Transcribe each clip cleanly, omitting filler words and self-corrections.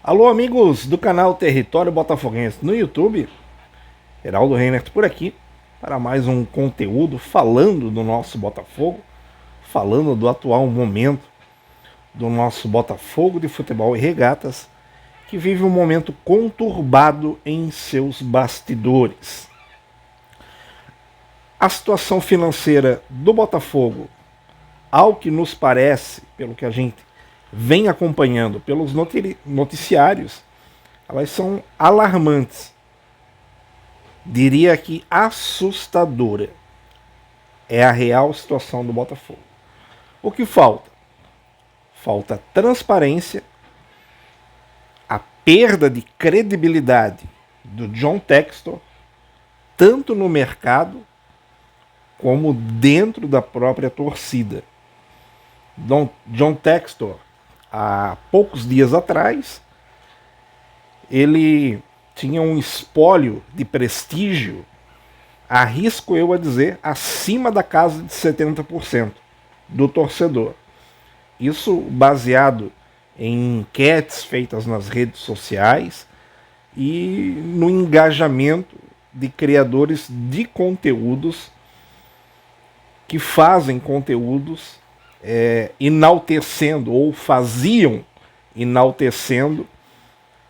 Alô, amigos do canal Território Botafoguense no YouTube. Heraldo Reinert por aqui para mais um conteúdo falando do nosso Botafogo, falando do atual momento do nosso Botafogo de Futebol e Regatas, que vive um momento conturbado em seus bastidores. A situação financeira do Botafogo, ao que nos parece, pelo que a gente vem acompanhando pelos noticiários, elas são alarmantes. Diria que assustadora. É a real situação do Botafogo. O que falta? Falta transparência, a perda de credibilidade do John Textor, tanto no mercado como dentro da própria torcida. John Textor, há poucos dias atrás, ele tinha um espólio de prestígio, arrisco eu a dizer, acima da casa de 70% do torcedor. Isso baseado em enquetes feitas nas redes sociais e no engajamento de criadores de conteúdos que fazem conteúdos enaltecendo ou faziam enaltecendo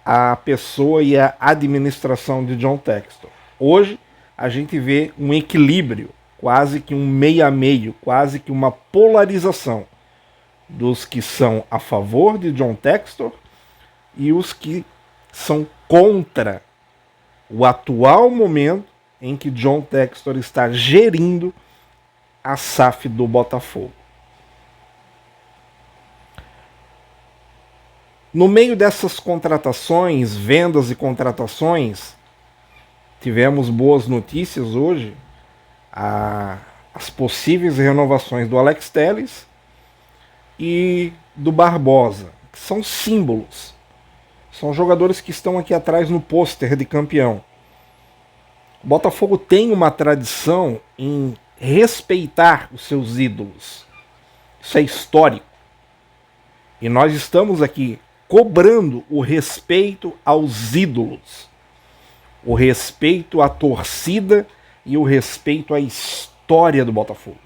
a pessoa e a administração de John Textor. Hoje a gente vê um equilíbrio, quase que um meio a meio, quase que uma polarização dos que são a favor de John Textor e os que são contra o atual momento em que John Textor está gerindo a SAF do Botafogo. No meio dessas contratações, vendas e contratações, tivemos boas notícias hoje. As possíveis renovações do Alex Telles e do Barbosa, que são símbolos. São jogadores que estão aqui atrás no pôster de campeão. O Botafogo tem uma tradição em respeitar os seus ídolos. Isso é histórico. E nós estamos aqui cobrando o respeito aos ídolos, o respeito à torcida e o respeito à história do Botafogo.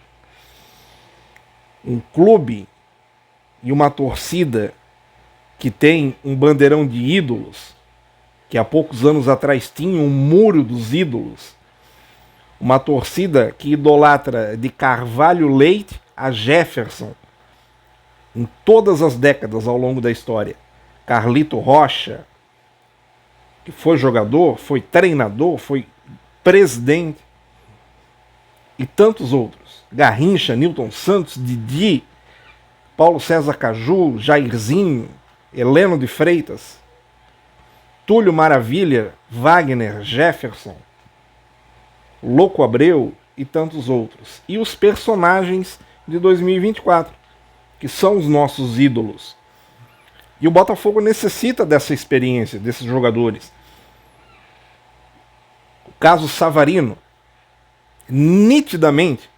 Um clube e uma torcida que tem um bandeirão de ídolos, que há poucos anos atrás tinha um muro dos ídolos, uma torcida que idolatra de Carvalho Leite a Jefferson em todas as décadas ao longo da história. Carlito Rocha, que foi jogador, foi treinador, foi presidente, e tantos outros. Garrincha, Nilton Santos, Didi, Paulo César Caju, Jairzinho, Heleno de Freitas, Túlio Maravilha, Wagner, Jefferson, Louco Abreu e tantos outros. E os personagens de 2024, que são os nossos ídolos. E o Botafogo necessita dessa experiência, desses jogadores. O caso Savarino, nitidamente,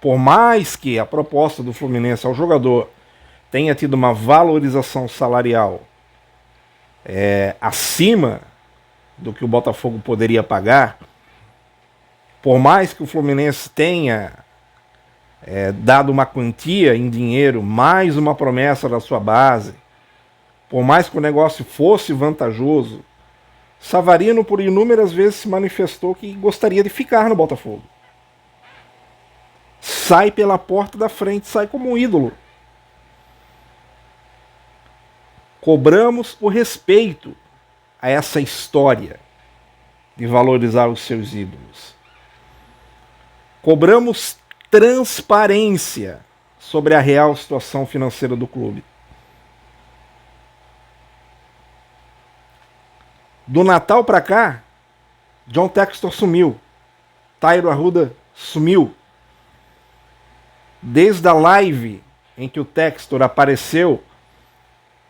por mais que a proposta do Fluminense ao jogador tenha tido uma valorização salarial acima do que o Botafogo poderia pagar, por mais que o Fluminense tenha dado uma quantia em dinheiro, mais uma promessa da sua base, por mais que o negócio fosse vantajoso, Savarino por inúmeras vezes se manifestou que gostaria de ficar no Botafogo. Sai pela porta da frente, sai como um ídolo. Cobramos o respeito a essa história de valorizar os seus ídolos. Cobramos transparência sobre a real situação financeira do clube. Do Natal para cá, John Textor sumiu. Tairo Arruda sumiu. Desde a live em que o Textor apareceu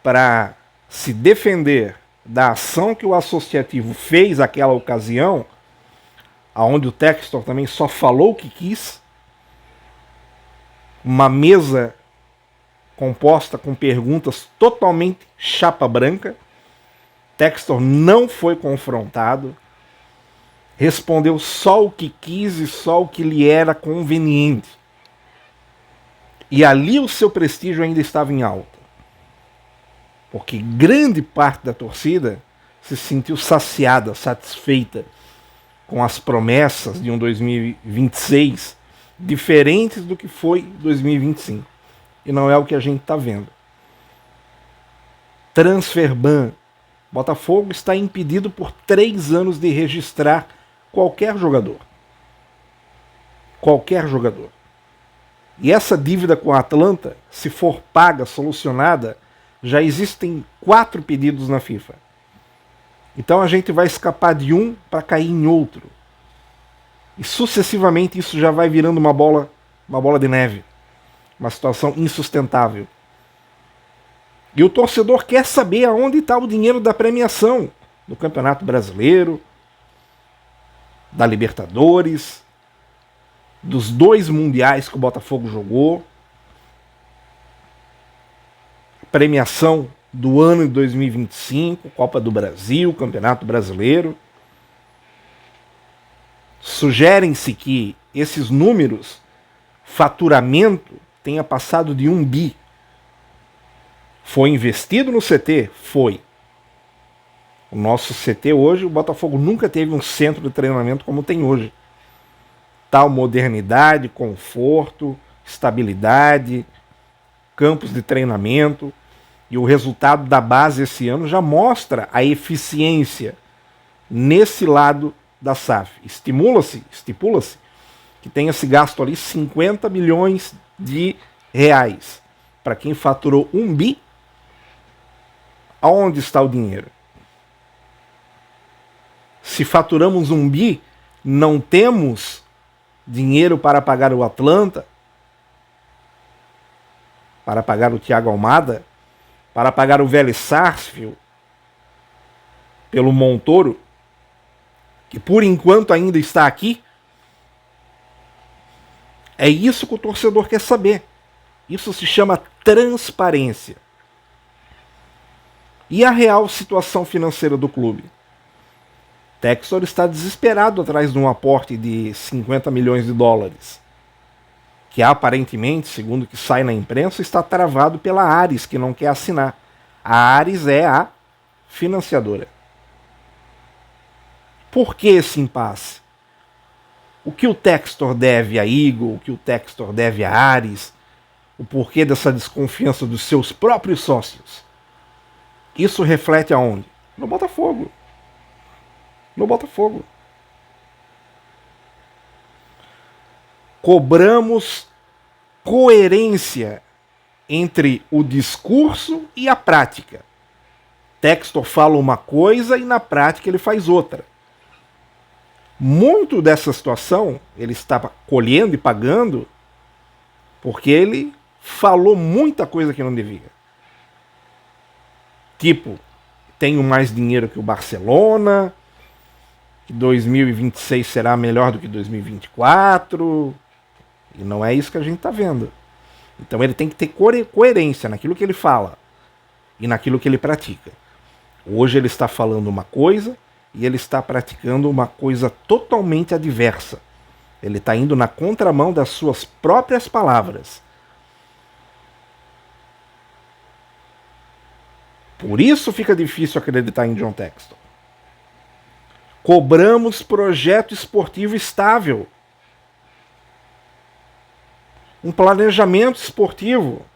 para se defender da ação que o associativo fez naquela ocasião, onde o Textor também só falou o que quis, uma mesa composta com perguntas totalmente chapa branca, Textor não foi confrontado, respondeu só o que quis e só o que lhe era conveniente. E ali o seu prestígio ainda estava em alta, porque grande parte da torcida se sentiu saciada, satisfeita com as promessas de um 2026 diferentes do que foi 2025. E não é o que a gente está vendo. Transfer ban. Botafogo está impedido por 3 anos de registrar qualquer jogador. Qualquer jogador. E essa dívida com a Atlanta, se for paga, solucionada, já existem 4 pedidos na FIFA. Então a gente vai escapar de um para cair em outro. E sucessivamente isso já vai virando uma bola de neve. Uma situação insustentável. E o torcedor quer saber aonde está o dinheiro da premiação do Campeonato Brasileiro, da Libertadores, dos 2 mundiais que o Botafogo jogou, premiação do ano de 2025, Copa do Brasil, Campeonato Brasileiro. Sugerem-se que esses números, faturamento, tenha passado de 1 bi. Foi investido no CT? Foi. O nosso CT hoje, o Botafogo nunca teve um centro de treinamento como tem hoje. Tal modernidade, conforto, estabilidade, campos de treinamento. E o resultado da base esse ano já mostra a eficiência nesse lado da SAF. Estipula-se que tenha se gasto ali 50 milhões de reais. Para quem faturou 1 bi, aonde está o dinheiro? Se faturamos 1 bi, não temos dinheiro para pagar o Atlanta, para pagar o Thiago Almada, para pagar o Vélez Sarsfield, pelo Montoro, que por enquanto ainda está aqui. É isso que o torcedor quer saber. Isso se chama transparência. E a real situação financeira do clube? Textor está desesperado atrás de um aporte de 50 milhões de dólares, que aparentemente, segundo o que sai na imprensa, está travado pela Ares, que não quer assinar. A Ares é a financiadora. Por que esse impasse? O que o Textor deve a Eagle, o que o Textor deve a Ares, o porquê dessa desconfiança dos seus próprios sócios? Isso reflete aonde? No Botafogo. No Botafogo. Cobramos coerência entre o discurso e a prática. Textor fala uma coisa e na prática ele faz outra. Muito dessa situação ele está colhendo e pagando porque ele falou muita coisa que não devia. Tipo, tenho mais dinheiro que o Barcelona, que 2026 será melhor do que 2024, e não é isso que a gente está vendo. Então ele tem que ter coerência naquilo que ele fala e naquilo que ele pratica. Hoje ele está falando uma coisa e ele está praticando uma coisa totalmente adversa. Ele está indo na contramão das suas próprias palavras. Por isso fica difícil acreditar em John Textor. Cobramos projeto esportivo estável. Um planejamento esportivo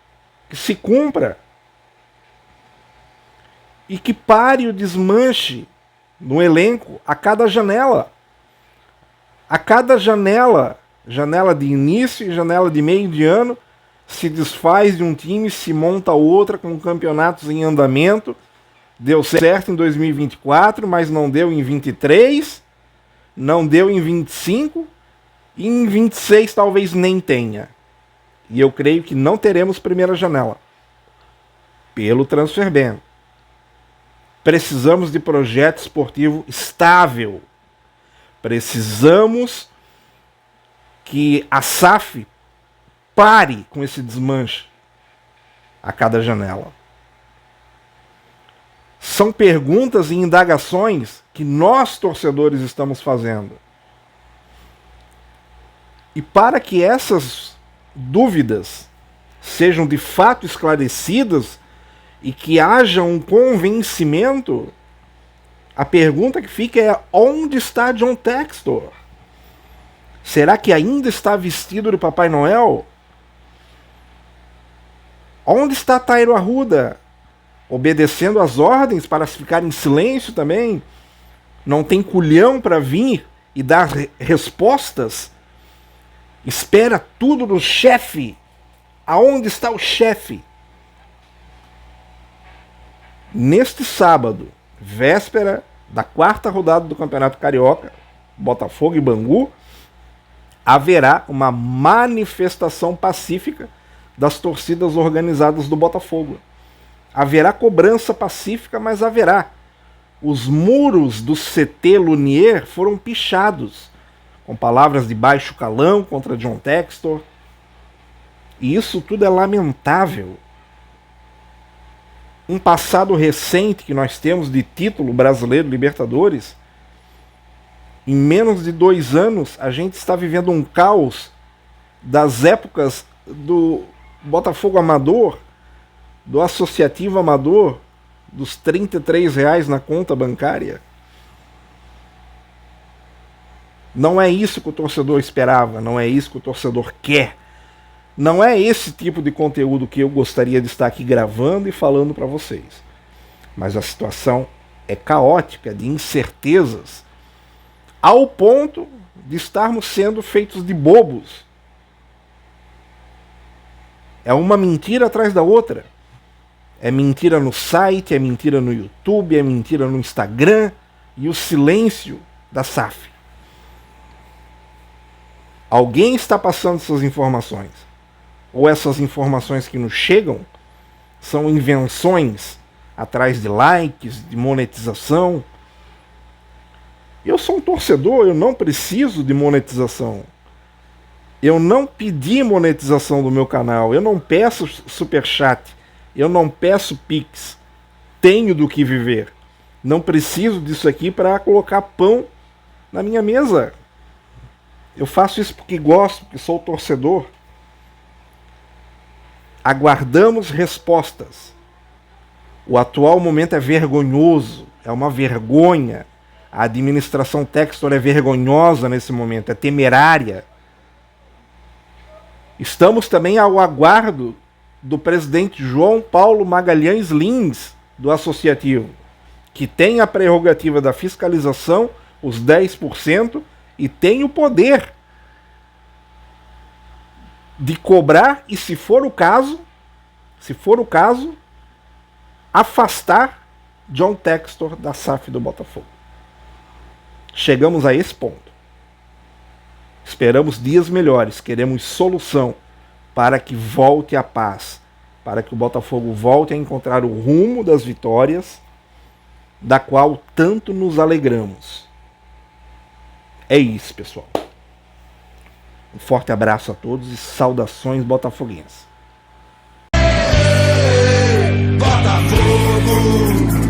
que se cumpra e que pare o desmanche no elenco a cada janela. A cada janela, janela de início e janela de meio de ano, se desfaz de um time, se monta outra com campeonatos em andamento. Deu certo em 2024, mas não deu em 23, não deu em 25 e em 26 talvez nem tenha. E eu creio que não teremos primeira janela pelo transfer ban. Precisamos de projeto esportivo estável. Precisamos que a SAF pare com esse desmanche a cada janela. São perguntas e indagações que nós, torcedores, estamos fazendo. E para que essas dúvidas sejam de fato esclarecidas e que haja um convencimento, a pergunta que fica é: onde está John Textor? Será que ainda está vestido de Papai Noel? Onde está Tairo Arruda? Obedecendo às ordens para ficar em silêncio também? Não tem culhão para vir e dar respostas? Espera tudo do chefe. Aonde está o chefe? Neste sábado, véspera da 4ª rodada do Campeonato Carioca, Botafogo e Bangu, haverá uma manifestação pacífica das torcidas organizadas do Botafogo. Haverá cobrança pacífica, mas haverá. Os muros do CT Lunier foram pichados, com palavras de baixo calão contra John Textor. E isso tudo é lamentável. Um passado recente que nós temos de título brasileiro Libertadores, em menos de 2 anos a gente está vivendo um caos das épocas do Botafogo amador, do associativo amador, dos R$ 33 na conta bancária. Não é isso que o torcedor esperava, não é isso que o torcedor quer. Não é esse tipo de conteúdo que eu gostaria de estar aqui gravando e falando para vocês. Mas a situação é caótica, de incertezas, ao ponto de estarmos sendo feitos de bobos. É uma mentira atrás da outra. É mentira no site, é mentira no YouTube, é mentira no Instagram e o silêncio da SAF. Alguém está passando essas informações. Ou essas informações que nos chegam são invenções atrás de likes, de monetização. Eu sou um torcedor, eu não preciso de monetização. Eu não pedi monetização do meu canal, eu não peço superchat, eu não peço pix. Tenho do que viver. Não preciso disso aqui para colocar pão na minha mesa. Eu faço isso porque gosto, porque sou torcedor. Aguardamos respostas. O atual momento é vergonhoso, é uma vergonha. A administração Textor é vergonhosa nesse momento, é temerária. Estamos também ao aguardo do presidente João Paulo Magalhães Lins, do Associativo, que tem a prerrogativa da fiscalização, os 10%, e tem o poder de cobrar e, se for o caso, afastar John Textor da SAF do Botafogo. Chegamos a esse ponto. Esperamos dias melhores, queremos solução para que volte a paz, para que o Botafogo volte a encontrar o rumo das vitórias, da qual tanto nos alegramos. É isso, pessoal. Um forte abraço a todos e saudações botafoguenses. Botafogo!